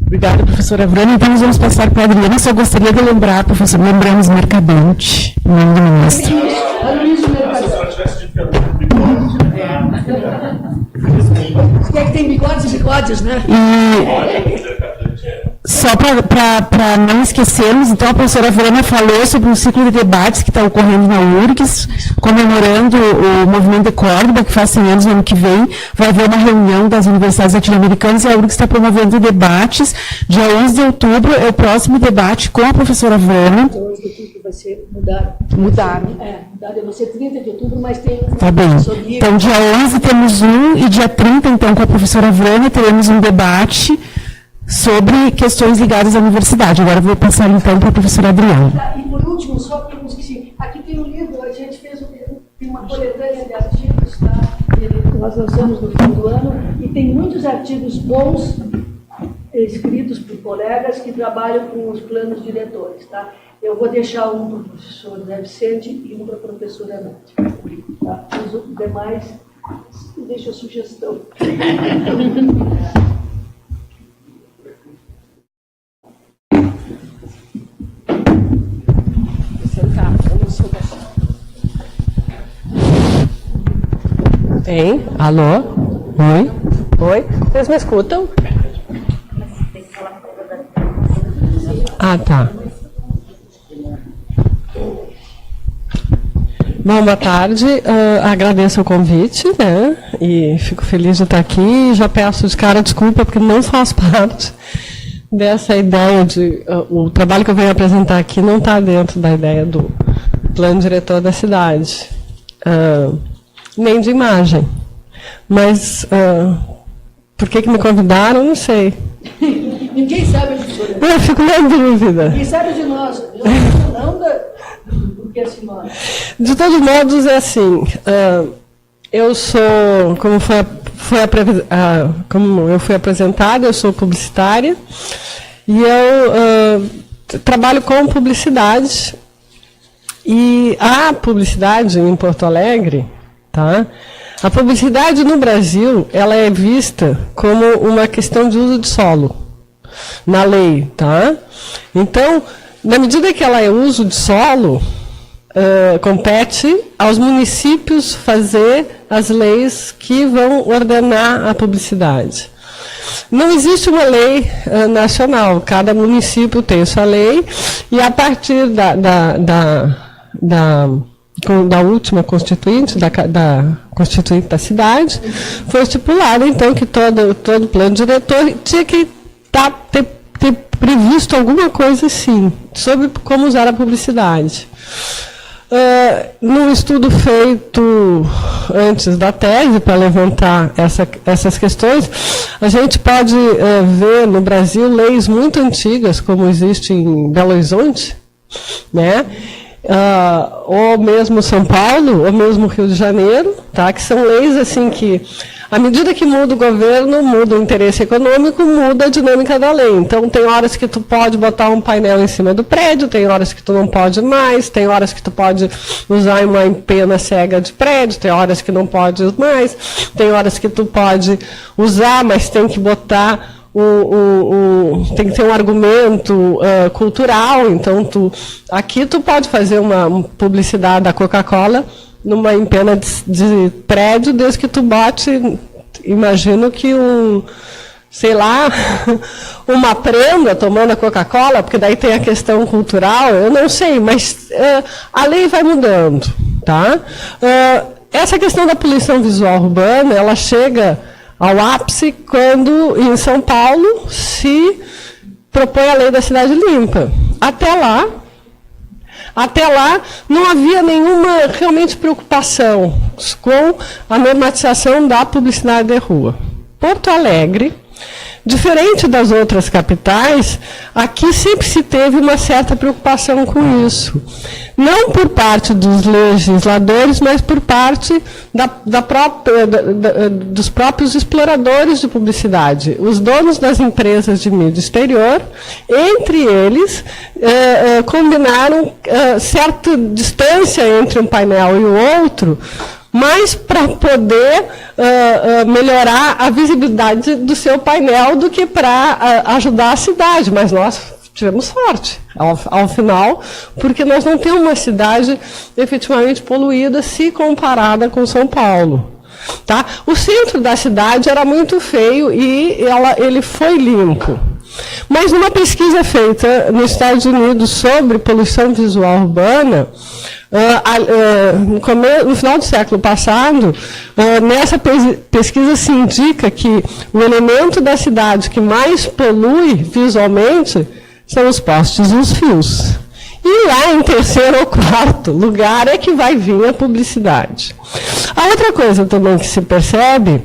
Obrigada, professora Vrana. Então, nós vamos passar para a Adriana. Só gostaria de lembrar, professor, lembramos Mercadante, em nome do ministro. Quer que tem bigodes e bigodes, né? Só para não esquecermos, então a professora Verena falou sobre um ciclo de debates que está ocorrendo na URGS, comemorando o movimento de Córdoba, que faz 100 anos no ano que vem. Vai haver uma reunião das universidades latino-americanas e a URGS está promovendo debates. Dia 11 de outubro é o próximo debate com a professora Verena. Dia 11 de outubro vai ser mudado. Mudaram. Vai ser 30 de outubro, mas tem... Tá bem. Então, dia 11 temos e dia 30, então, com a professora Verena, teremos um debate sobre questões ligadas à universidade. Agora eu vou passar, então, para a professora Adriana. E, por último, só porque eu esqueci, aqui tem um livro, a gente fez tem uma coletânea de artigos, tá? Nós lançamos no fim do ano, e tem muitos artigos bons escritos por colegas que trabalham com os planos diretores, tá? Eu vou deixar um para o professor Zé Vicente e um para a professora Nath. Tá? Os demais, deixa a sugestão. Hein? Alô? Oi? Oi? Vocês me escutam? Ah, tá. Bom, boa tarde. Agradeço o convite, né? E fico feliz de estar aqui. Já peço de cara desculpa, porque não faço parte dessa ideia de... o trabalho que eu venho apresentar aqui não está dentro da ideia do plano diretor da cidade. Nem de imagem. Mas por que me convidaram, não sei. Ninguém sabe, professora. Eu fico na dúvida. Ninguém sabe de nós. Não do que é esse nome. De todos modos, é assim, eu sou, como eu fui apresentada, eu sou publicitária, e eu trabalho com publicidade, e a publicidade em Porto Alegre, tá? A publicidade no Brasil, ela é vista como uma questão de uso de solo, na lei, tá? Então, na medida que ela é uso de solo, compete aos municípios fazer as leis que vão ordenar a publicidade. Não existe uma lei nacional, cada município tem sua lei, e a partir da última constituinte, da constituinte da cidade, foi estipulado, então, que todo plano diretor tinha que ter previsto alguma coisa assim, sobre como usar a publicidade. Num estudo feito antes da tese, para levantar essas questões, a gente pode ver no Brasil leis muito antigas, como existe em Belo Horizonte, né? Ou mesmo São Paulo, ou mesmo Rio de Janeiro, tá? Que são leis assim que, à medida que muda o governo, muda o interesse econômico, muda a dinâmica da lei. Então, tem horas que tu pode botar um painel em cima do prédio, tem horas que tu não pode mais, tem horas que tu pode usar uma empena cega de prédio, tem horas que não pode mais, tem horas que tu pode usar, mas tem que botar... tem que ter um argumento cultural, então aqui tu pode fazer uma publicidade da Coca-Cola numa empena de prédio, desde que tu bote, imagino que sei lá, uma prenda tomando a Coca-Cola, porque daí tem a questão cultural, eu não sei, mas a lei vai mudando, tá? Essa questão da poluição visual urbana, ela chega ao ápice quando, em São Paulo, se propõe a lei da cidade limpa. Até lá, não havia nenhuma realmente preocupação com a normatização da publicidade de rua. Porto Alegre, diferente das outras capitais, aqui sempre se teve uma certa preocupação com isso. Não por parte dos legisladores, mas por parte dos próprios exploradores de publicidade. Os donos das empresas de mídia exterior, entre eles, combinaram certa distância entre um painel e o outro, mais para poder melhorar a visibilidade do seu painel do que para ajudar a cidade. Mas nós tivemos sorte, ao final, porque nós não temos uma cidade efetivamente poluída se comparada com São Paulo. Tá? O centro da cidade era muito feio e ele foi limpo. Mas numa pesquisa feita nos Estados Unidos sobre poluição visual urbana, no final do século passado, nessa pesquisa se indica que o elemento da cidade que mais polui visualmente são os postes e os fios. E lá em terceiro ou quarto lugar é que vai vir a publicidade. A outra coisa também que se percebe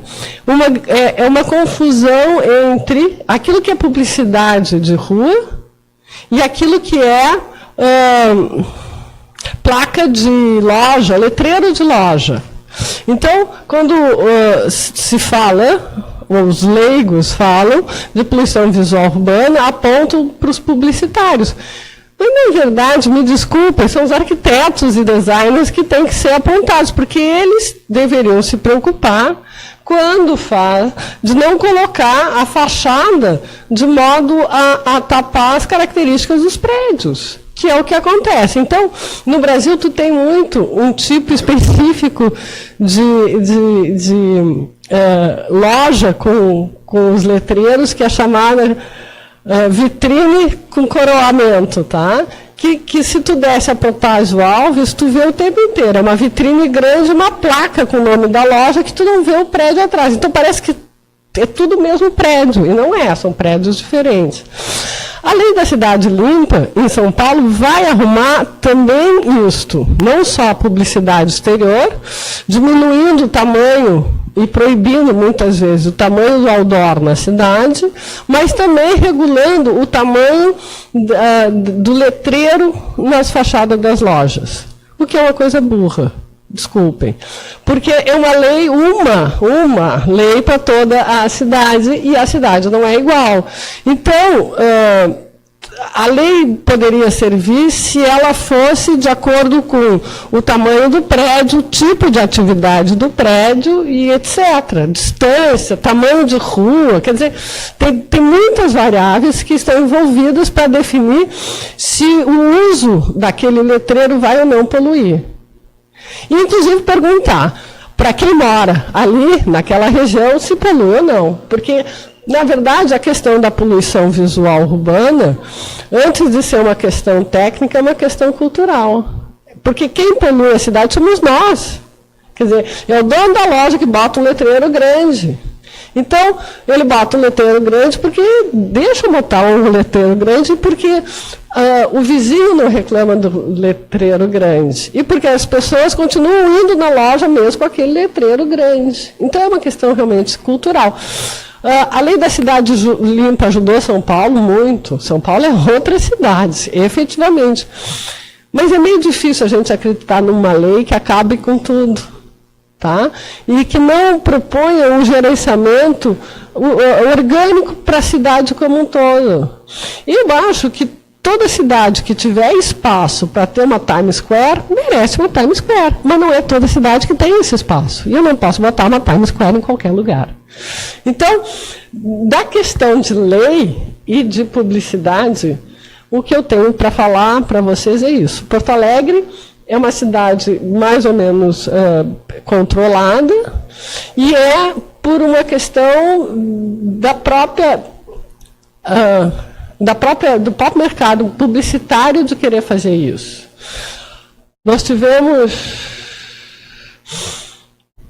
é uma confusão entre aquilo que é publicidade de rua e aquilo que é placa de loja, letreiro de loja. Então, quando se fala, os leigos falam de poluição visual urbana, apontam para os publicitários. Mas, na verdade, me desculpem, são os arquitetos e designers que têm que ser apontados, porque eles deveriam se preocupar, quando faz, de não colocar a fachada de modo a tapar as características dos prédios, que é o que acontece. Então, no Brasil, tu tem muito um tipo específico de loja com os letreiros, que é chamada vitrine com coroamento, tá? Que se tu desce a Protásio Alves, tu vê o tempo inteiro. É uma vitrine grande, uma placa com o nome da loja, que tu não vê o prédio atrás. Então parece que é tudo o mesmo prédio, e não é, são prédios diferentes. A lei da cidade limpa, em São Paulo, vai arrumar também isto, não só a publicidade exterior, diminuindo o tamanho e proibindo, muitas vezes, o tamanho do outdoor na cidade, mas também regulando o tamanho do letreiro nas fachadas das lojas, o que é uma coisa burra. Desculpem, porque é uma lei, uma lei para toda a cidade, e a cidade não é igual. Então, a lei poderia servir se ela fosse de acordo com o tamanho do prédio, o tipo de atividade do prédio e etc. Distância, tamanho de rua, quer dizer, tem muitas variáveis que estão envolvidas para definir se o uso daquele letreiro vai ou não poluir. E, inclusive, perguntar para quem mora ali, naquela região, se polui ou não. Porque, na verdade, a questão da poluição visual urbana, antes de ser uma questão técnica, é uma questão cultural. Porque quem polui a cidade somos nós. Quer dizer, é o dono da loja que bota um letreiro grande. Então, ele bota um letreiro grande porque deixa botar um letreiro grande porque o vizinho não reclama do letreiro grande. E porque as pessoas continuam indo na loja mesmo com aquele letreiro grande. Então, é uma questão realmente cultural. A lei da cidade limpa ajudou São Paulo muito. São Paulo é outra cidade, efetivamente. Mas é meio difícil a gente acreditar numa lei que acabe com tudo. Tá? E que não proponha um gerenciamento orgânico para a cidade como um todo. E eu acho que toda cidade que tiver espaço para ter uma Times Square, merece uma Times Square. Mas não é toda cidade que tem esse espaço. E eu não posso botar uma Times Square em qualquer lugar. Então, da questão de lei e de publicidade, o que eu tenho para falar para vocês é isso. Porto Alegre é uma cidade mais ou menos controlada e é por uma questão do próprio mercado publicitário de querer fazer isso. Nós tivemos,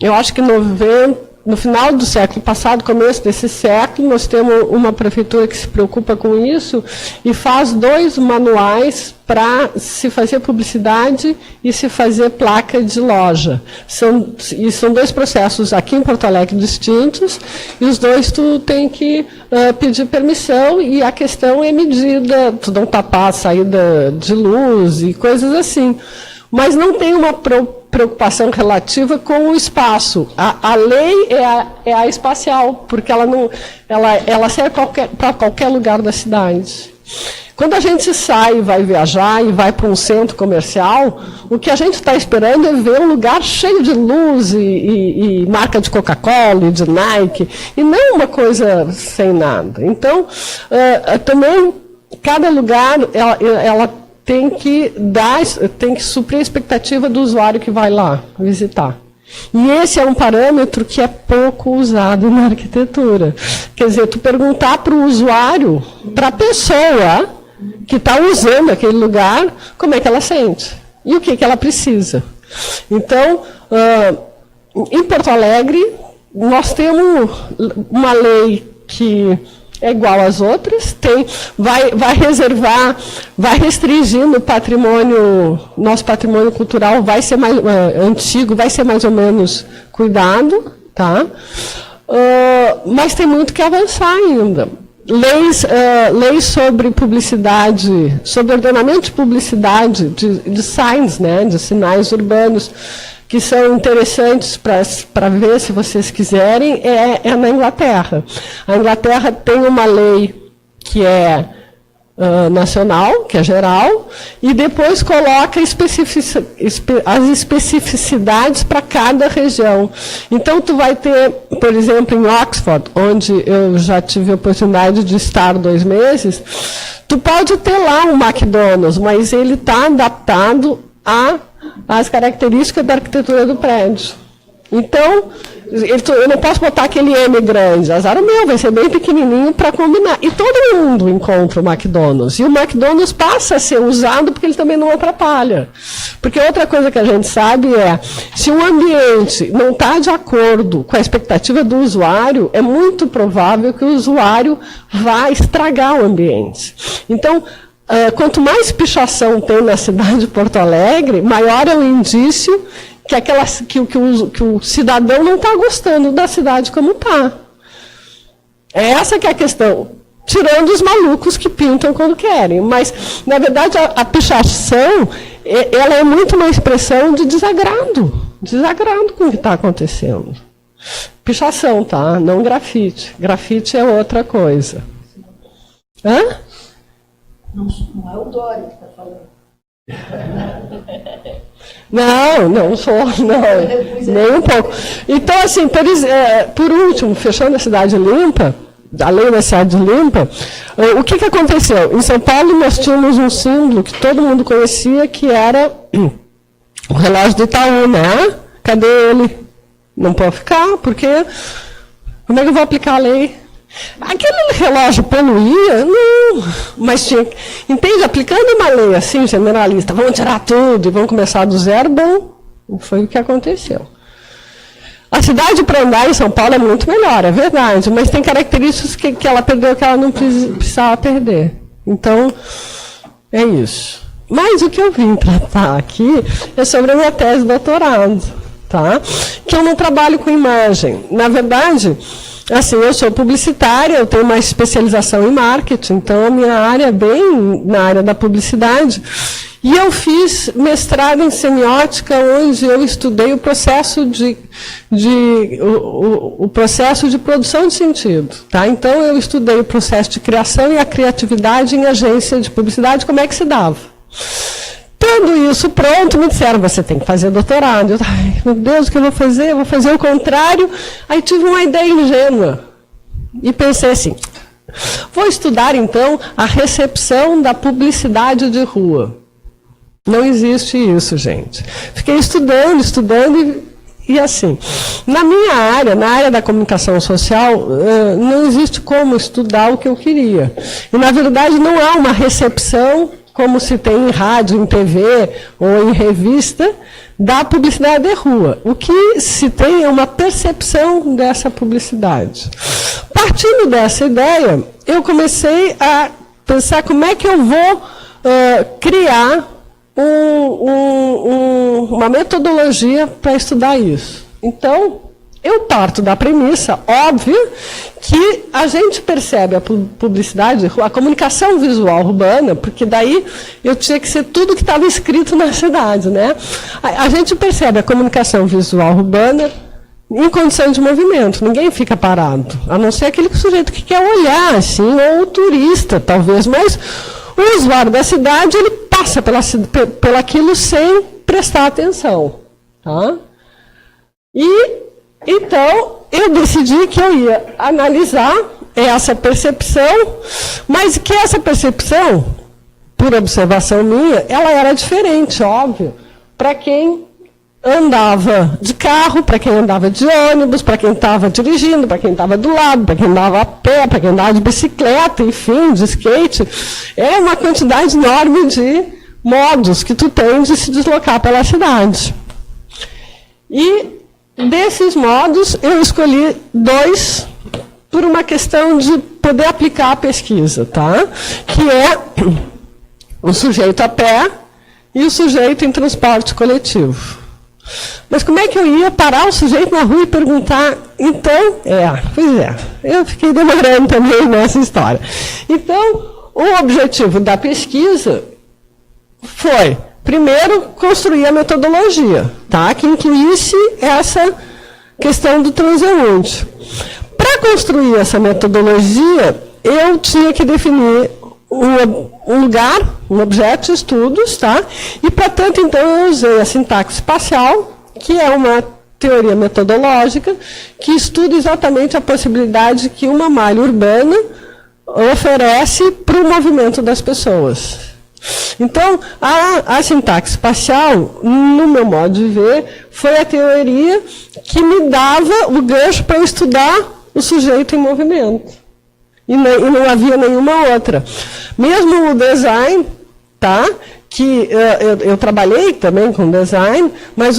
eu acho que no final do século passado, começo desse século, nós temos uma prefeitura que se preocupa com isso e faz 2 manuais para se fazer publicidade e se fazer placa de loja. São 2 processos aqui em Porto Alegre distintos, e os 2 tu tem que pedir permissão, e a questão é medida, tu não tapar a saída de luz e coisas assim. Mas não tem uma preocupação relativa com o espaço. A lei é a espacial, porque ela serve para qualquer lugar da cidade. Quando a gente sai, vai viajar e vai para um centro comercial, o que a gente está esperando é ver um lugar cheio de luz e marca de Coca-Cola e de Nike, e não uma coisa sem nada. Então, também, cada lugar, ela tem que suprir a expectativa do usuário que vai lá visitar. E esse é um parâmetro que é pouco usado na arquitetura. Quer dizer, tu perguntar para o usuário, para a pessoa que está usando aquele lugar, como é que ela sente e o que ela precisa. Então, em Porto Alegre, nós temos uma lei que é igual às outras, vai reservar, vai restringir o patrimônio, nosso patrimônio cultural vai ser mais antigo, vai ser mais ou menos cuidado, tá? Mas tem muito que avançar ainda. Leis sobre publicidade, sobre ordenamento de publicidade, de signs, né, de sinais urbanos, que são interessantes para ver, se vocês quiserem, é na Inglaterra. A Inglaterra tem uma lei que é nacional, que é geral, e depois coloca as especificidades para cada região. Então, tu vai ter, por exemplo, em Oxford, onde eu já tive a oportunidade de estar 2 meses, tu pode ter lá um McDonald's, mas ele está adaptado às características da arquitetura do prédio. Então, eu não posso botar aquele M grande, azar o meu, vai ser bem pequenininho para combinar. E todo mundo encontra o McDonald's. E o McDonald's passa a ser usado porque ele também não atrapalha. Porque outra coisa que a gente sabe é, se o ambiente não está de acordo com a expectativa do usuário, é muito provável que o usuário vá estragar o ambiente. Então, quanto mais pichação tem na cidade de Porto Alegre, maior é o indício que o cidadão não está gostando da cidade como está. Essa que é a questão. Tirando os malucos que pintam quando querem. Mas, na verdade, a pichação ela é muito uma expressão de desagrado. Desagrado com o que está acontecendo. Pichação, tá? Não grafite. Grafite é outra coisa. Hã? Não é o Dória que está falando. Não sou, não, nem um pouco. Então, assim, por último, fechando a cidade limpa, além da cidade limpa, o que aconteceu? Em São Paulo nós tínhamos um símbolo que todo mundo conhecia, que era o relógio do Itaú, né? Cadê ele? Não pode ficar, porque como é que eu vou aplicar a lei? Aquele relógio poluía? Não, mas tinha, entende? Aplicando uma lei assim, generalista, vamos tirar tudo e vamos começar do zero, bom, foi o que aconteceu. A cidade para andar em São Paulo é muito melhor, é verdade, mas tem características que ela perdeu que ela não precisava perder. Então, é isso. Mas o que eu vim tratar aqui é sobre a minha tese de doutorado, tá? Que eu não trabalho com imagem. Na verdade, assim, eu sou publicitária, eu tenho uma especialização em marketing, então a minha área é bem na área da publicidade. E eu fiz mestrado em semiótica, onde eu estudei o processo o processo de produção de sentido. Tá? Então, eu estudei o processo de criação e a criatividade em agência de publicidade, como é que se dava. Tendo isso pronto, me disseram, você tem que fazer doutorado. Eu, ai, meu Deus, o que eu vou fazer? Eu vou fazer o contrário. Aí tive uma ideia ingênua. E pensei assim, vou estudar, então, a recepção da publicidade de rua. Não existe isso, gente. Fiquei estudando e assim. Na minha área, na área da comunicação social, não existe como estudar o que eu queria. E, na verdade, não há uma recepção como se tem em rádio, em TV ou em revista, da publicidade de rua. O que se tem é uma percepção dessa publicidade. Partindo dessa ideia, eu comecei a pensar como é que eu vou criar uma metodologia para estudar isso. Então, eu parto da premissa, óbvio, que a gente percebe a publicidade, a comunicação visual urbana, porque daí eu tinha que ser tudo que estava escrito na cidade, né? A gente percebe a comunicação visual urbana em condição de movimento, ninguém fica parado, a não ser aquele sujeito que quer olhar, assim, ou o turista, talvez, mas O usuário da cidade, ele passa pelaquilo sem prestar atenção. Tá? E, então, eu decidi que eu ia analisar essa percepção, mas que essa percepção, por observação minha, ela era diferente, óbvio, para quem andava de carro, para quem andava de ônibus, para quem estava dirigindo, para quem estava do lado, para quem andava a pé, para quem andava de bicicleta, enfim, de skate. É uma quantidade enorme de modos que tu tens de se deslocar pela cidade. E desses modos, eu escolhi 2 por uma questão de poder aplicar a pesquisa, tá? Que é o sujeito a pé e o sujeito em transporte coletivo. Mas como é que eu ia parar o sujeito na rua e perguntar, então, pois é, eu fiquei demorando também nessa história. Então, o objetivo da pesquisa foi, primeiro, construir a metodologia, tá? Que incluísse essa questão do transeunte. Para construir essa metodologia, eu tinha que definir um lugar, um objeto de estudos, tá? E, para tanto, então, eu usei a sintaxe espacial, que é uma teoria metodológica que estuda exatamente a possibilidade que uma malha urbana oferece para o movimento das pessoas. Então, a sintaxe espacial, no meu modo de ver, foi a teoria que me dava o gancho para estudar o sujeito em movimento. E não havia nenhuma outra. Mesmo o design, tá? Que eu trabalhei também com design, mas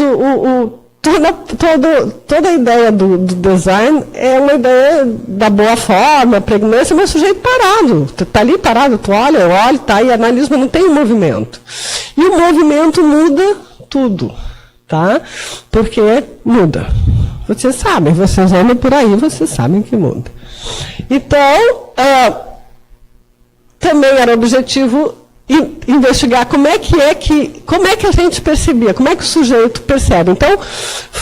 toda a ideia do design é uma ideia da boa forma, pregnância, mas o sujeito parado. Está ali parado, tu olha, eu olho, tá, e analiso, mas não tem movimento. E o movimento muda tudo, tá? Porque muda. Vocês sabem, vocês andam por aí, vocês sabem que muda. Então, também era objetivo investigar como é que a gente percebia, como é que o sujeito percebe. Então,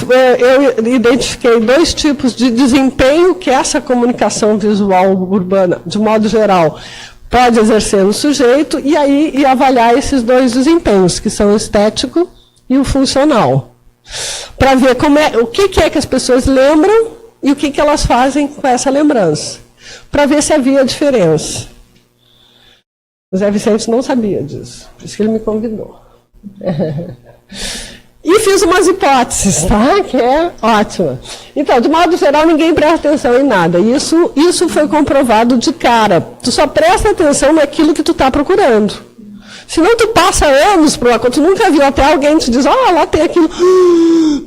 eu identifiquei 2 tipos de desempenho que essa comunicação visual urbana, de modo geral, pode exercer no sujeito, e avaliar esses 2 desempenhos, que são o estético e o funcional. Para ver o que é que as pessoas lembram e o que elas fazem com essa lembrança. Para ver se havia diferença. O Zé Vicente não sabia disso, por isso que ele me convidou. E fiz umas hipóteses, tá? Que é ótima. Então, de modo geral, ninguém presta atenção em nada. Isso foi comprovado de cara. Tu só presta atenção naquilo que tu está procurando. Senão tu passa anos por uma coisa, tu nunca viu até alguém te diz, lá tem aquilo.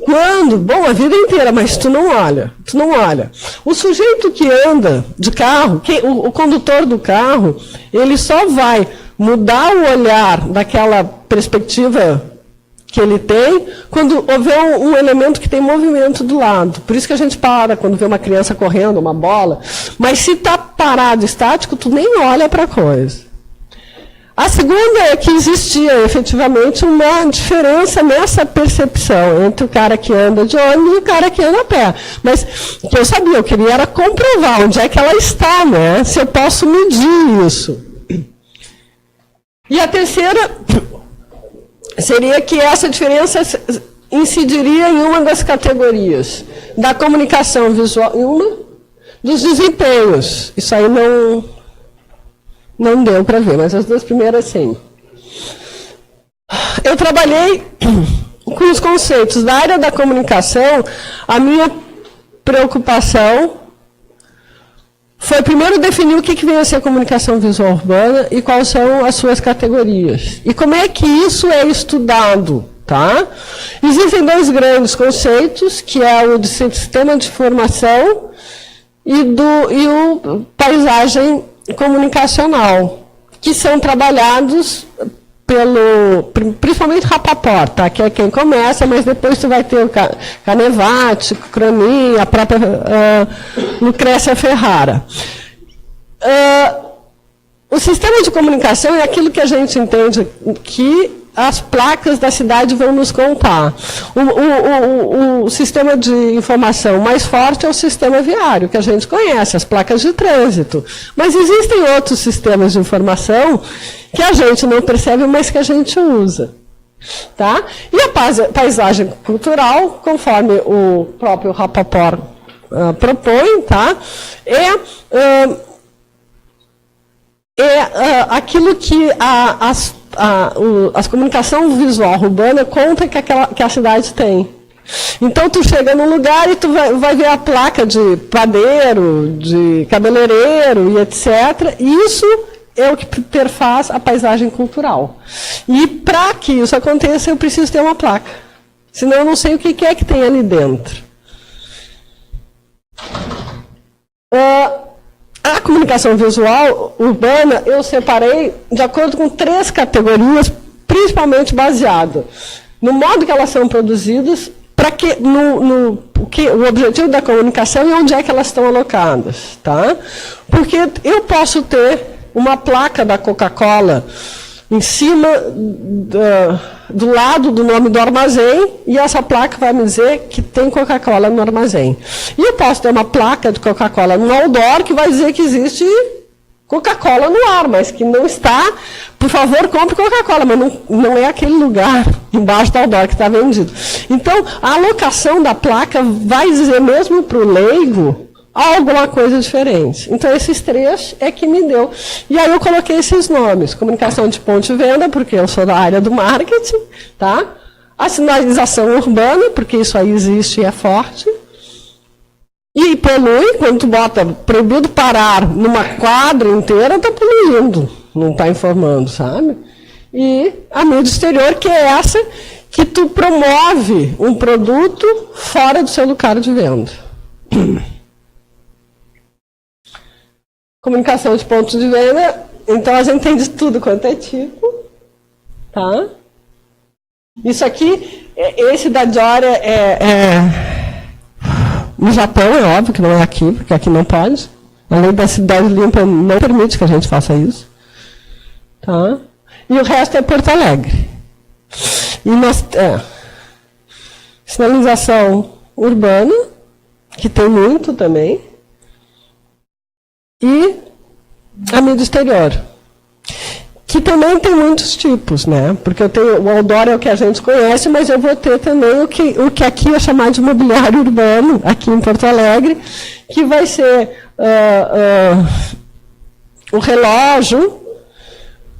Quando? Bom, a vida inteira, mas tu não olha. Tu não olha. O sujeito que anda de carro, o condutor do carro, ele só vai mudar o olhar daquela perspectiva que ele tem quando houver um elemento que tem movimento do lado. Por isso que a gente para quando vê uma criança correndo, uma bola. Mas se está parado, estático, tu nem olha para a coisa. A segunda é que existia, efetivamente, uma diferença nessa percepção entre o cara que anda de ônibus e o cara que anda a pé. Mas o que eu sabia, eu queria era comprovar onde é que ela está, né? Se eu posso medir isso. E a terceira seria que essa diferença incidiria em uma das categorias da comunicação visual, em uma dos desempenhos. Isso aí não deu para ver, mas as 2 primeiras sim. Eu trabalhei com os conceitos da área da comunicação. A minha preocupação foi primeiro definir o que vem a ser a comunicação visual urbana e quais são as suas categorias. E como é que isso é estudado, tá? Existem 2 grandes conceitos, que é o de sistema de informação e o paisagem comunicacional, que são trabalhados principalmente Rapaport, tá? Que é quem começa, mas depois tu vai ter o Canevati, Cronin, a própria Lucrécia Ferrara. O sistema de comunicação é aquilo que a gente entende que as placas da cidade vão nos contar. O sistema de informação mais forte é o sistema viário, que a gente conhece, as placas de trânsito. Mas existem outros sistemas de informação que a gente não percebe, mas que a gente usa. Tá? E a paisagem cultural, conforme o próprio Rapoport propõe, tá? Aquilo que a comunicação visual urbana conta que a cidade tem. Então, tu chega num lugar e tu vai ver a placa de padeiro, de cabeleireiro e etc. Isso é o que perfaz a paisagem cultural. E para que isso aconteça, eu preciso ter uma placa. Senão eu não sei o que é que tem ali dentro. A comunicação visual urbana eu separei de acordo com 3 categorias, principalmente baseado no modo que elas são produzidas, o objetivo da comunicação e onde é que elas estão alocadas. Tá? Porque eu posso ter uma placa da Coca-Cola em cima, do lado do nome do armazém, e essa placa vai me dizer que tem Coca-Cola no armazém. E eu posso ter uma placa de Coca-Cola no outdoor que vai dizer que existe Coca-Cola no ar, mas que não está, por favor, compre Coca-Cola, mas não é aquele lugar embaixo do outdoor que está vendido. Então, a alocação da placa vai dizer mesmo para o leigo alguma coisa diferente. Então, esses 3 é que me deu. E aí eu coloquei esses nomes. Comunicação de ponto de venda, porque eu sou da área do marketing. Tá? A sinalização urbana, porque isso aí existe e é forte. E polui, quando tu bota proibido parar numa quadra inteira, está poluindo. Não está informando, sabe? E a mídia exterior, que é essa que tu promove um produto fora do seu lugar de venda. Comunicação de pontos de venda, então a gente tem de tudo quanto é tipo, tá? Isso aqui, esse da Diora no Japão, é óbvio que não é aqui, porque aqui não pode. A lei da cidade limpa não permite que a gente faça isso. Tá? E o resto é Porto Alegre. E sinalização urbana, que tem muito também. E a mídia exterior, que também tem muitos tipos, né? Porque eu tenho, o outdoor é o que a gente conhece, mas eu vou ter também o que aqui é chamado de mobiliário urbano, aqui em Porto Alegre, que vai ser o relógio,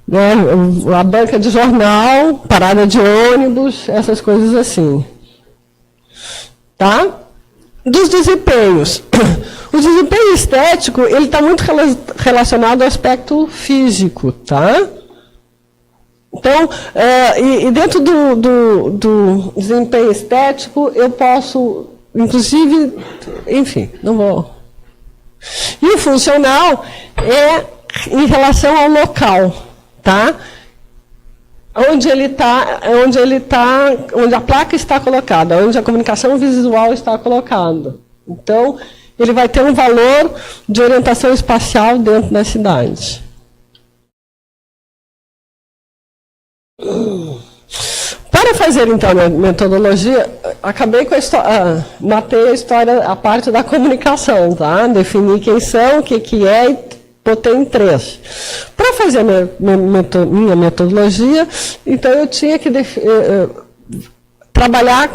né? A banca de jornal, parada de ônibus, essas coisas assim. Tá? Dos desempenhos. O desempenho estético, ele está muito relacionado ao aspecto físico, tá? Então, e dentro do desempenho estético, eu posso, inclusive, enfim, não vou. E o funcional é em relação ao local, tá? Onde a placa está colocada, onde a comunicação visual está colocada. Então, ele vai ter um valor de orientação espacial dentro da cidade. Para fazer, então, a metodologia, acabei com matei a história, a parte da comunicação, tá? Defini quem são, o que é, e botei em 3. Para fazer minha metodologia, então eu tinha que trabalhar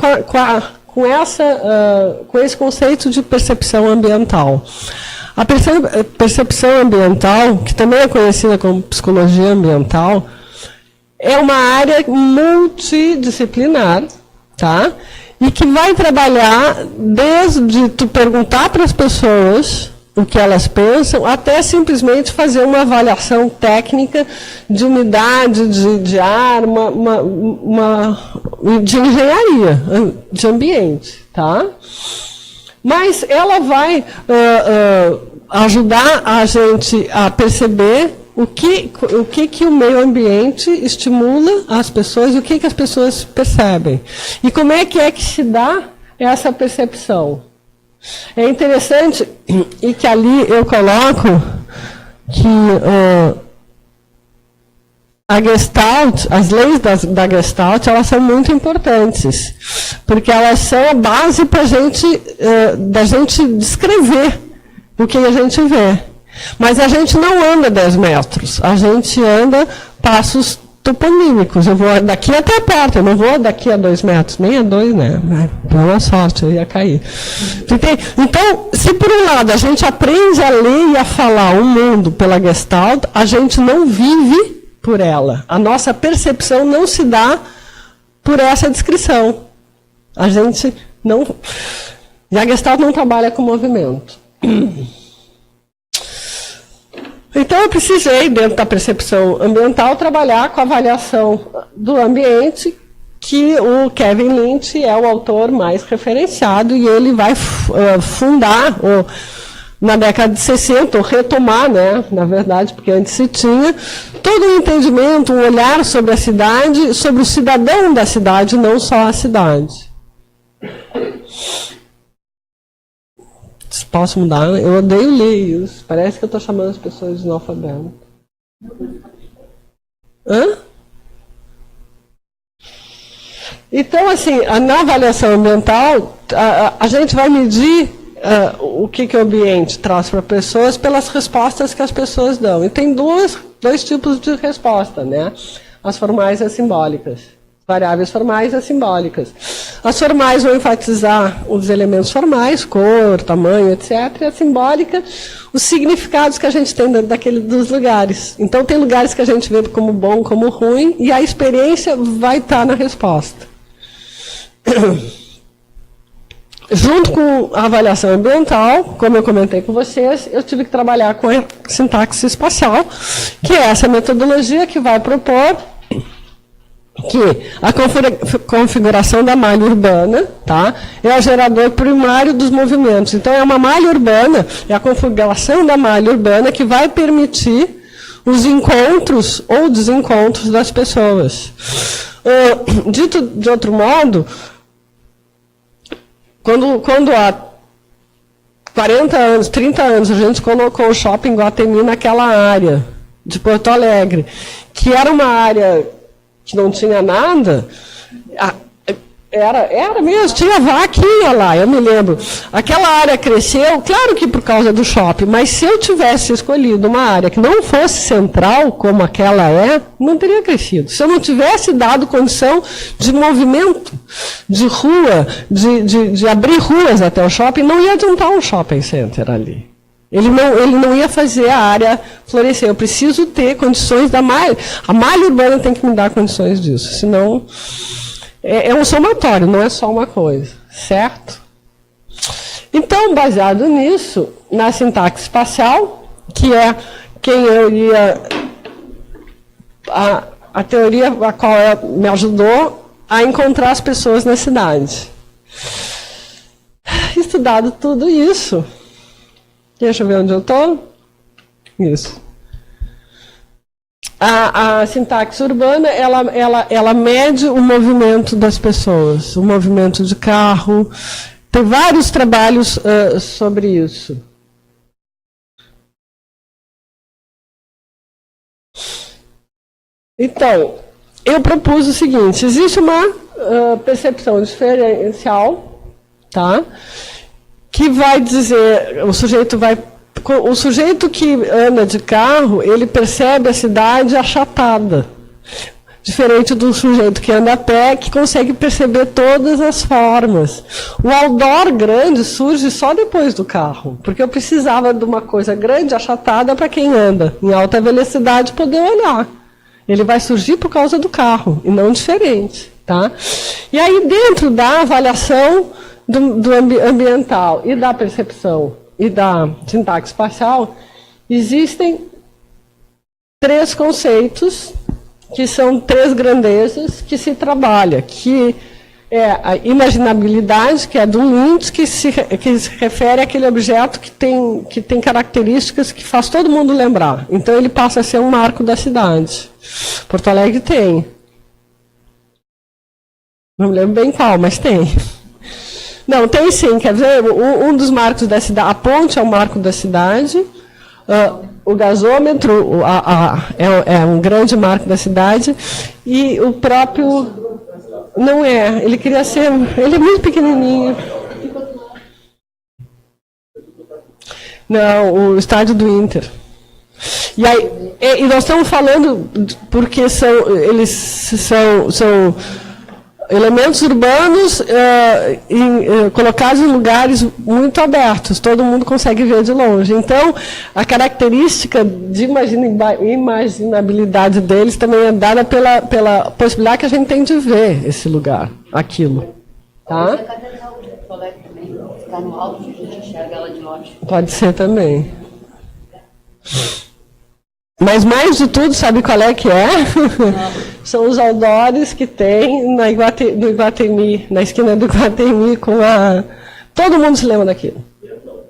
com esse conceito de percepção ambiental. A percepção ambiental, que também é conhecida como psicologia ambiental, é uma área multidisciplinar, tá? E que vai trabalhar desde tu perguntar para as pessoas o que elas pensam, até simplesmente fazer uma avaliação técnica de umidade, de ar, de engenharia, de ambiente, tá? Mas ela vai ajudar a gente a perceber o que o meio ambiente estimula as pessoas e o que as pessoas percebem. E como é que se dá essa percepção? É interessante, e que ali eu coloco que a Gestalt, as leis da Gestalt, elas são muito importantes, porque elas são a base para da gente descrever o que a gente vê. Mas a gente não anda 10 metros, a gente anda passos toponímicos. Eu vou daqui até perto, eu não vou daqui a 2 metros, nem a 2, né? Boa sorte, eu ia cair. Então, se por um lado a gente aprende a ler e a falar o mundo pela Gestalt, a gente não vive por ela. A nossa percepção não se dá por essa descrição. A gente não... E a Gestalt não trabalha com movimento. Então, eu precisei, dentro da percepção ambiental, trabalhar com a avaliação do ambiente, que o Kevin Lynch é o autor mais referenciado, e ele vai fundar, na década de 60, ou retomar, né, na verdade, porque antes se tinha, todo um entendimento, um olhar sobre a cidade, sobre o cidadão da cidade, não só a cidade. Posso mudar? Eu odeio ler isso. Parece que eu estou chamando as pessoas de analfabeto. Hã? Então, assim, na avaliação ambiental, a gente vai medir o que o ambiente traz para pessoas pelas respostas que as pessoas dão. E tem dois tipos de resposta, né? As formais e as simbólicas. Variáveis formais e as simbólicas. As formais vão enfatizar os elementos formais, cor, tamanho, etc. E a simbólica, os significados que a gente tem dos lugares. Então, tem lugares que a gente vê como bom, como ruim, e a experiência vai estar na resposta. Junto com a avaliação ambiental, como eu comentei com vocês, eu tive que trabalhar com a sintaxe espacial, que é essa metodologia que vai propor que a configuração da malha urbana, tá, é o gerador primário dos movimentos. Então, é uma malha urbana, é a configuração da malha urbana que vai permitir os encontros ou desencontros das pessoas. Dito de outro modo, quando há 40 anos, 30 anos, a gente colocou o Shopping Guatemi naquela área de Porto Alegre, que era uma área que não tinha nada, era mesmo, tinha vaquinha lá, eu me lembro. Aquela área cresceu, claro que por causa do shopping, mas se eu tivesse escolhido uma área que não fosse central, como aquela não teria crescido. Se eu não tivesse dado condição de movimento, de rua, de abrir ruas até o shopping, não ia adiantar um shopping center ali. Ele não ia fazer a área florescer. Eu preciso ter condições da malha. A malha urbana tem que me dar condições disso. Senão, é um somatório, não é só uma coisa. Certo? Então, baseado nisso, na sintaxe espacial, que é quem eu ia... A teoria a qual me ajudou a encontrar as pessoas na cidade. Estudado tudo isso... Deixa eu ver onde eu estou. Isso. A sintaxe urbana, ela mede o movimento das pessoas, o movimento de carro. Tem vários trabalhos sobre isso. Então, eu propus o seguinte, existe uma percepção diferencial, tá? Que vai dizer, o sujeito que anda de carro, ele percebe a cidade achatada. Diferente do sujeito que anda a pé, que consegue perceber todas as formas. O outdoor grande surge só depois do carro, porque eu precisava de uma coisa grande, achatada, para quem anda em alta velocidade poder olhar. Ele vai surgir por causa do carro, e não diferente. Tá? E aí, dentro da avaliação do ambiental e da percepção e da sintaxe espacial, existem 3 conceitos, que são 3 grandezas que se trabalha, que é a imaginabilidade, que é do Lynch, que se refere àquele objeto que tem características que faz todo mundo lembrar. Então, ele passa a ser um marco da cidade. Porto Alegre tem. Não me lembro bem qual, mas tem. Não, tem sim, quer dizer, um dos marcos da cidade, a ponte é o marco da cidade, O gasômetro é um grande marco da cidade, e o próprio não é. Ele queria ser, ele é muito pequenininho. Não, o estádio do Inter. E aí, e nós estamos falando porque eles são elementos urbanos colocados em lugares muito abertos, todo mundo consegue ver de longe. Então, a característica de imaginabilidade deles também é dada pela possibilidade que a gente tem de ver esse lugar, aquilo. Tá? Está no alto, a gente enxerga ela de longe. Pode ser também. Mas mais de tudo, sabe qual é que é? São os outdoors que tem no Iguatemi, na esquina do Iguatemi, com a... Todo mundo se lembra daquilo. Eu não.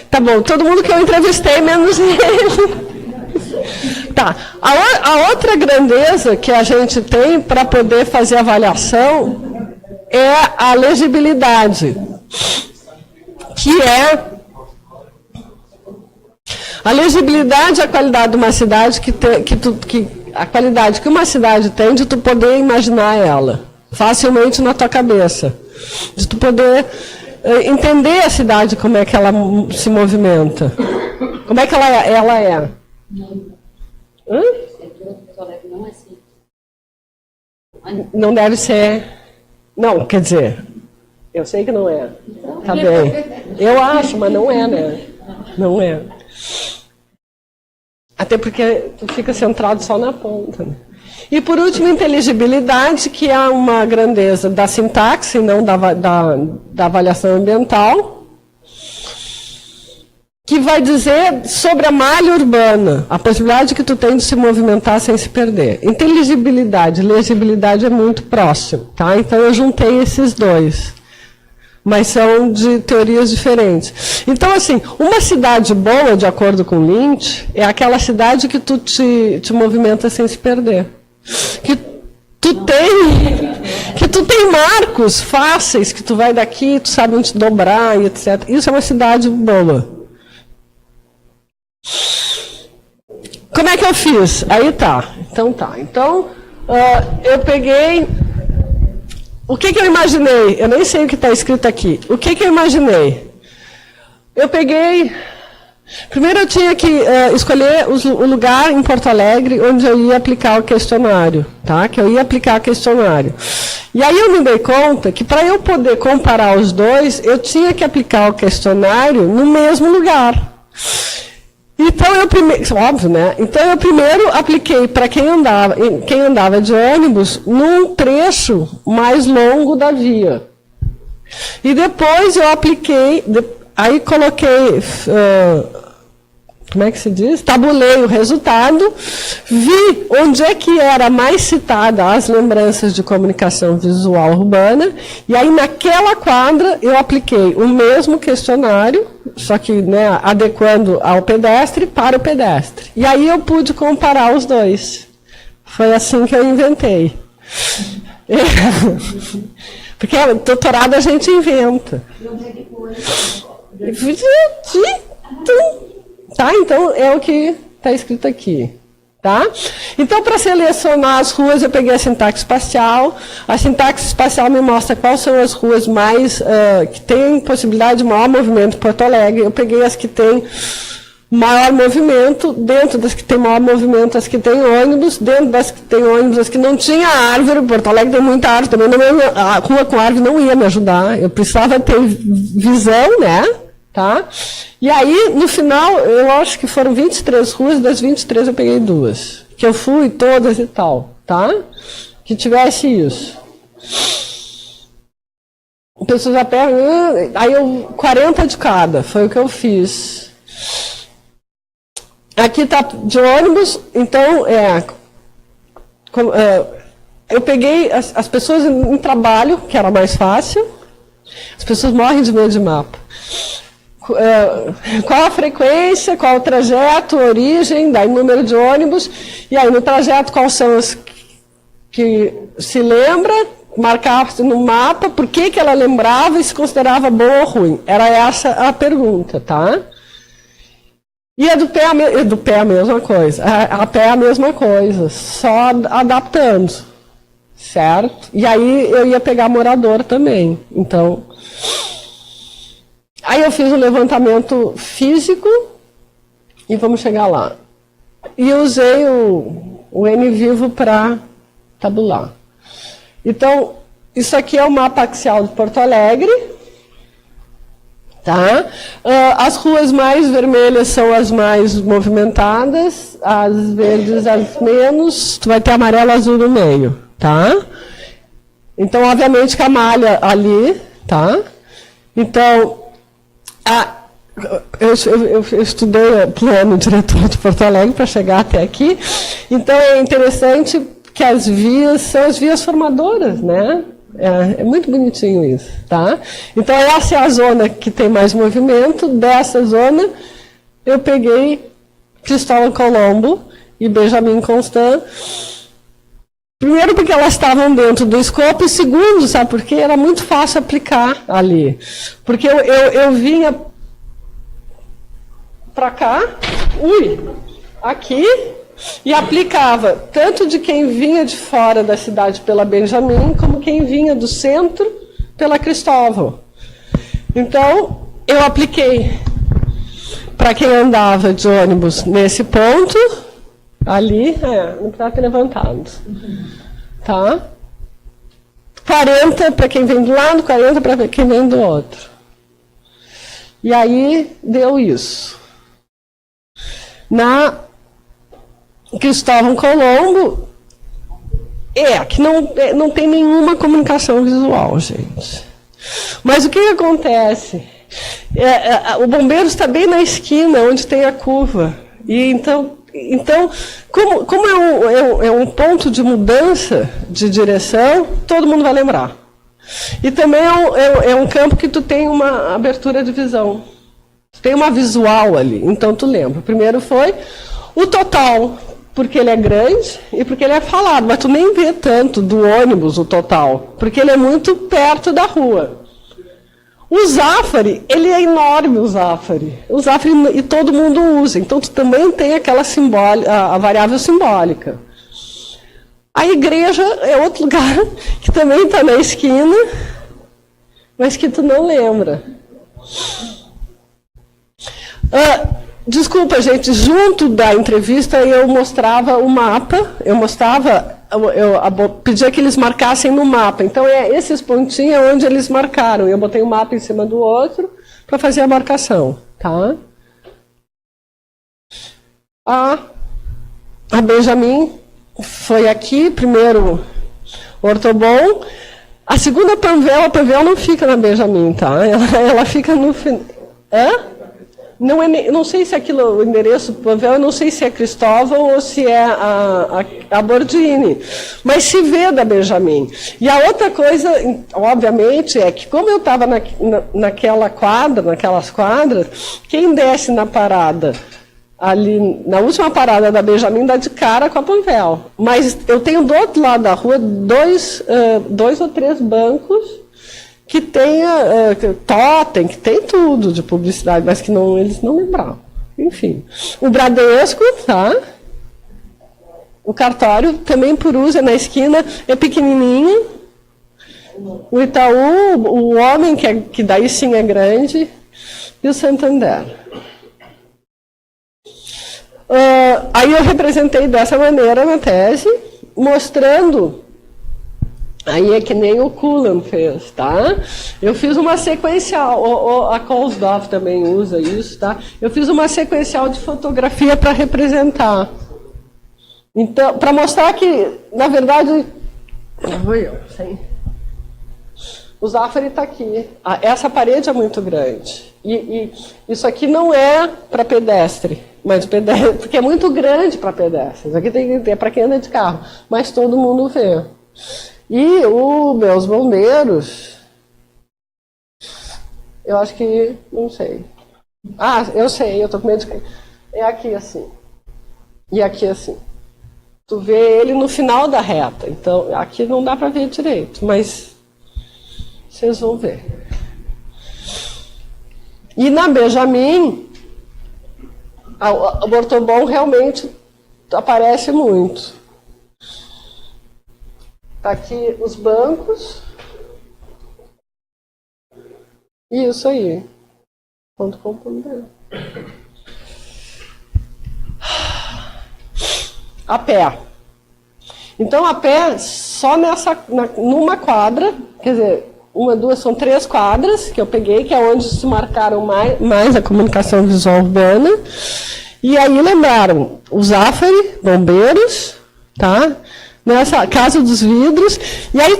Tá bom, todo mundo que eu entrevistei, menos ele. Tá. A outra grandeza que a gente tem para poder fazer avaliação é a legibilidade, que é a legibilidade, a qualidade de uma cidade a qualidade que uma cidade tem de tu poder imaginar ela facilmente na tua cabeça, de tu poder entender a cidade, como é que ela se movimenta, como é que ela é. Hã? Não deve ser. Não, quer dizer, eu sei que não é. Tá bem. Eu acho, mas não é, né? Não é. Até porque tu fica centrado só na ponta. Né? E por último, inteligibilidade, que é uma grandeza da sintaxe, não da avaliação ambiental, que vai dizer sobre a malha urbana, a possibilidade que tu tem de se movimentar sem se perder. Inteligibilidade e legibilidade é muito próximo, tá? Então eu juntei esses dois, mas são de teorias diferentes. Então, assim, uma cidade boa, de acordo com Lynch, é aquela cidade que tu te movimenta sem se perder. Que tu tem marcos fáceis, que tu vai daqui, tu sabe onde dobrar, e etc. Isso é uma cidade boa. Como é que eu fiz? Aí tá. Então tá. Então, eu peguei... O que eu imaginei? Eu nem sei o que está escrito aqui. O que eu imaginei? Eu peguei... Primeiro eu tinha que escolher o lugar em Porto Alegre onde eu ia aplicar o questionário. Tá? Que eu ia aplicar o questionário. E aí eu me dei conta que para eu poder comparar os dois, eu tinha que aplicar o questionário no mesmo lugar. Então eu primeiro, óbvio, né? Então eu primeiro apliquei para quem andava de ônibus num trecho mais longo da via. E depois eu apliquei, aí coloquei, como é que se diz? Tabulei o resultado, vi onde é que era mais citada as lembranças de comunicação visual urbana, e aí naquela quadra eu apliquei o mesmo questionário, só que, né, adequando ao pedestre para o pedestre. E aí eu pude comparar os dois. Foi assim que eu inventei. Porque doutorado a gente inventa. Tá, então é o que está escrito aqui. Tá? Então, para selecionar as ruas, eu peguei a sintaxe espacial. A sintaxe espacial me mostra quais são as ruas mais que têm possibilidade de maior movimento em Porto Alegre. Eu peguei as que têm maior movimento, dentro das que têm maior movimento, as que têm ônibus, dentro das que têm ônibus, as que não tinha árvore. Porto Alegre tem muita árvore também. A rua com árvore não ia me ajudar. Eu precisava ter visão, né? Tá? E aí, no final, eu acho que foram 23 ruas, das 23 eu peguei 2. Que eu fui todas e tal, tá? Que tivesse isso. Pessoas já perguntam, aí 40 de cada, foi o que eu fiz. Aqui tá de ônibus, então, eu peguei as pessoas em trabalho, que era mais fácil. As pessoas morrem de medo de mapa. Qual a frequência, qual o trajeto, a origem, daí número de ônibus, e aí no trajeto quais são as que se lembra, marcar no mapa, por que ela lembrava e se considerava boa ou ruim. Era essa a pergunta, tá? E do pé a mesma coisa. A pé a mesma coisa, só adaptando, certo? E aí eu ia pegar morador também. Então, aí eu fiz o levantamento físico e vamos chegar lá. E eu usei o NVivo para tabular. Então, isso aqui é o mapa axial de Porto Alegre. Tá? As ruas mais vermelhas são as mais movimentadas, as verdes as menos, tu vai ter amarelo e azul no meio, tá? Então, obviamente que a malha ali, tá? Então, eu estudei o plano diretor de Porto Alegre para chegar até aqui, então é interessante que as vias são as vias formadoras, né? É muito bonitinho isso, tá? Então, essa é a zona que tem mais movimento. Dessa zona, eu peguei Cristóvão Colombo e Benjamin Constant. Primeiro, porque elas estavam dentro do escopo. E segundo, sabe por quê? Era muito fácil aplicar ali. Porque eu vinha para cá, aqui, e aplicava tanto de quem vinha de fora da cidade pela Benjamin, como quem vinha do centro pela Cristóvão. Então, eu apliquei para quem andava de ônibus nesse ponto, ali, não precisa ter levantado. Tá? 40 para quem vem do lado, 40 para quem vem do outro. E aí, deu isso. Na Cristóvão Colombo, que não tem nenhuma comunicação visual, gente. Mas o que acontece? O bombeiro está bem na esquina, onde tem a curva. E então como é um ponto de mudança de direção, todo mundo vai lembrar. E também é um campo que tu tem uma abertura de visão. Tu tem uma visual ali, então tu lembra. O primeiro foi o total, porque ele é grande e porque ele é falado, mas tu nem vê tanto do ônibus o total, porque ele é muito perto da rua. O Zafari, ele é enorme, o Zafari, e todo mundo usa, então tu também tem aquela a variável simbólica. A igreja é outro lugar que também está na esquina, mas que tu não lembra. Desculpa, gente, junto da entrevista eu mostrava o mapa, eu pedia que eles marcassem no mapa. Então, esses pontinhos onde eles marcaram. Eu botei um mapa em cima do outro para fazer a marcação. Tá? A Benjamin foi aqui, primeiro Ortobon. A segunda Panvel, a Panvel não fica na Benjamin, tá? Ela fica no final. Não sei se aquilo, o endereço Panvel, eu não sei se é Cristóvão ou se é a Bordini, mas se vê da Benjamin. E a outra coisa, obviamente, é que como eu estava naquelas quadras, quem desce na parada, ali na última parada da Benjamin, dá de cara com a Panvel. Mas eu tenho do outro lado da rua dois ou três bancos que tenha totem, que tem tudo de publicidade, mas que eles não lembravam. Enfim. O Bradesco, tá? O cartório, também por uso, é na esquina, é pequenininho. O Itaú, o Homem, que daí sim é grande, e o Santander. Aí eu representei dessa maneira na tese, mostrando. Aí é que nem o Cullen fez, tá? Eu fiz uma sequencial, a Kohlsdorf também usa isso, tá? Eu fiz uma sequencial de fotografia para representar. Então, para mostrar que, na verdade, o Zafari está aqui. Essa parede é muito grande. E isso aqui não é para pedestre, porque é muito grande para pedestres. Aqui é para quem anda de carro, mas todo mundo vê. E os meus bombeiros, eu acho que, não sei. Eu sei, eu estou com medo de... É aqui assim. E aqui assim. Tu vê ele no final da reta. Então, aqui não dá para ver direito, mas vocês vão ver. E na Benjamin, O ortobom realmente aparece muito. Tá aqui os bancos. Isso aí. .com.br. A pé. Então, a pé, só numa quadra, quer dizer, uma, duas, são 3 quadras que eu peguei, que é onde se marcaram mais a comunicação visual urbana. E aí lembraram o Zafari, bombeiros, tá? Nessa Casa dos Vidros. E aí,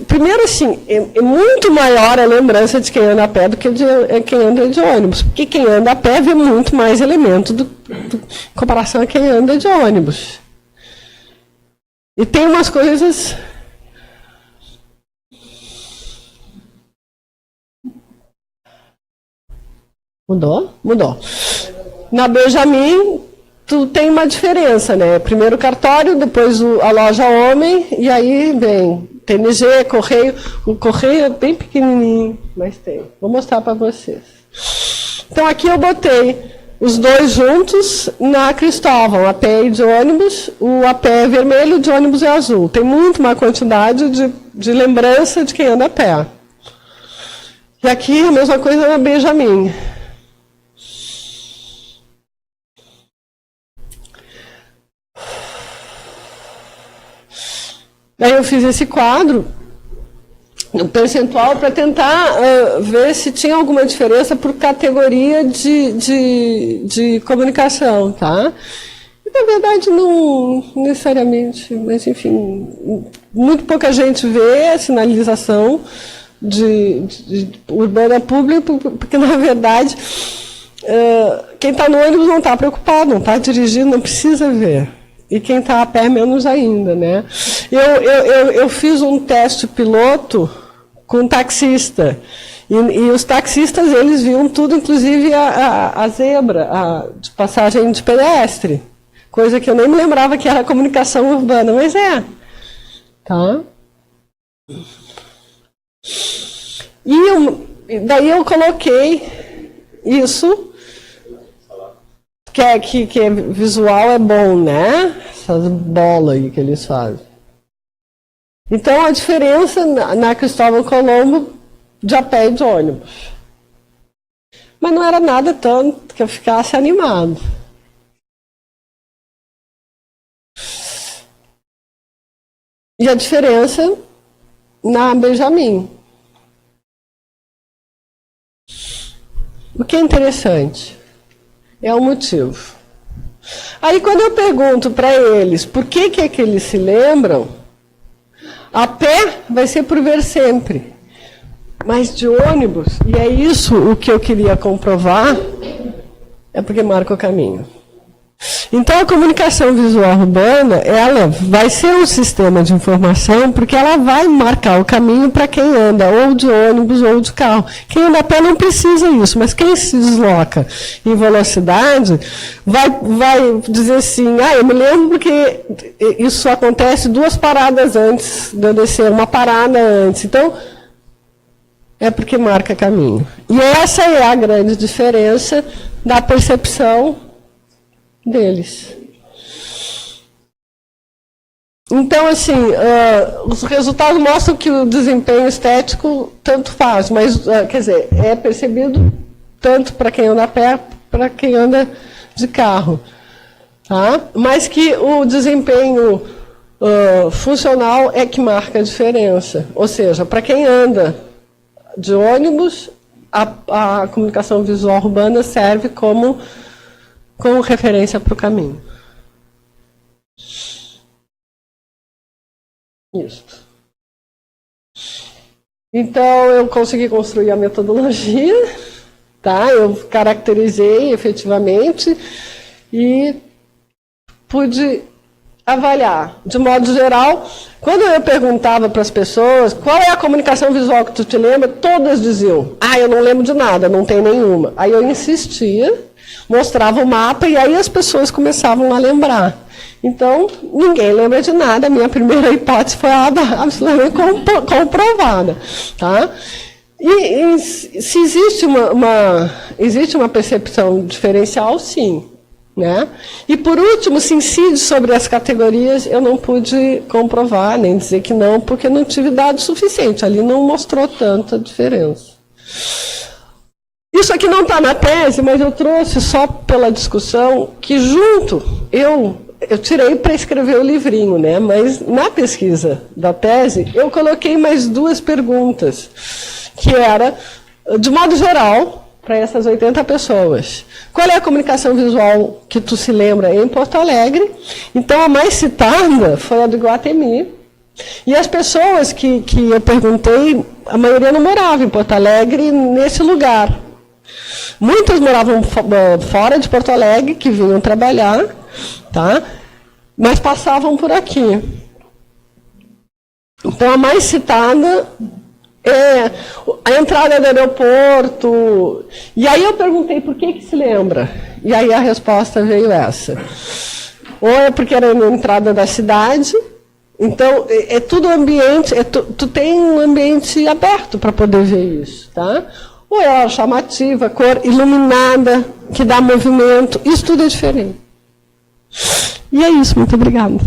primeiro assim, é muito maior a lembrança de quem anda a pé do que de quem anda de ônibus. Porque quem anda a pé vê muito mais elemento em comparação a quem anda de ônibus. E tem umas coisas... Mudou? Mudou. Na Benjamin, tu tem uma diferença, né? Primeiro o cartório, depois a loja Homem, e aí vem TNG, Correio. O Correio é bem pequenininho, mas tem. Vou mostrar para vocês. Então aqui eu botei os dois juntos na Cristóvão, a pé e de ônibus. O a pé é vermelho, de ônibus é azul. Tem muito uma quantidade de lembrança de quem anda a pé. E aqui a mesma coisa na Benjamin. Daí eu fiz esse quadro, um percentual, para tentar ver se tinha alguma diferença por categoria de comunicação, tá? E, na verdade, não necessariamente, mas, enfim, muito pouca gente vê a sinalização de urbana pública, porque, na verdade, quem está no ônibus não está preocupado, não está dirigindo, não precisa ver. E quem está a pé, menos ainda, né? Eu fiz um teste piloto com um taxista. E os taxistas, eles viam tudo, inclusive a zebra, de passagem de pedestre. Coisa que eu nem me lembrava que era comunicação urbana, mas é. Tá? E daí eu coloquei isso... Que é visual é bom, né? Essas bolas aí que eles fazem. Então, a diferença na Cristóvão Colombo de a pé e de ônibus. Mas não era nada tanto que eu ficasse animado. E a diferença na Benjamin. O que é interessante é o motivo. Aí, quando eu pergunto para eles por que é que eles se lembram, a pé vai ser por ver sempre. Mas de ônibus, e é isso o que eu queria comprovar, é porque marca o caminho. Então, a comunicação visual urbana, ela vai ser um sistema de informação, porque ela vai marcar o caminho para quem anda ou de ônibus ou de carro. Quem anda a pé não precisa isso, mas quem se desloca em velocidade vai dizer assim, eu me lembro porque isso acontece 2 paradas antes de eu descer, uma parada antes. Então, é porque marca caminho. E essa é a grande diferença da percepção deles. Então, assim, os resultados mostram que o desempenho estético tanto faz, mas, quer dizer, é percebido tanto para quem anda a pé, para quem anda de carro. Tá? Mas que o desempenho funcional é que marca a diferença. Ou seja, para quem anda de ônibus, a comunicação visual urbana serve como referência para o caminho. Isso. Então, eu consegui construir a metodologia, tá? Eu caracterizei efetivamente e pude avaliar. De modo geral, quando eu perguntava para as pessoas qual é a comunicação visual que tu te lembra, todas diziam, eu não lembro de nada, não tem nenhuma. Aí eu insistia, mostrava o mapa e aí as pessoas começavam a lembrar. Então, ninguém lembra de nada. A minha primeira hipótese foi absolutamente comprovada. Tá? E se existe existe uma percepção diferencial, sim. né? E, por último, se incide sobre as categorias, eu não pude comprovar, nem dizer que não, porque não tive dados suficientes. Ali não mostrou tanta diferença. Isso aqui não está na tese, mas eu trouxe só pela discussão que junto, eu tirei para escrever o livrinho, né? Mas na pesquisa da tese, eu coloquei mais 2 perguntas, que era, de modo geral, para essas 80 pessoas. Qual é a comunicação visual que tu se lembra em Porto Alegre? Então, a mais citada foi a do Iguatemi. E as pessoas que eu perguntei, a maioria não morava em Porto Alegre, nesse lugar. Muitas moravam fora de Porto Alegre, que vinham trabalhar, tá? Mas passavam por aqui. Então, a mais citada é a entrada do aeroporto. E aí eu perguntei por que se lembra. E aí a resposta veio essa. Ou é porque era na entrada da cidade, então é tudo ambiente, tu tem um ambiente aberto para poder ver isso, tá? Ou é chamativa, cor iluminada, que dá movimento, isso tudo é diferente. E é isso, muito obrigada.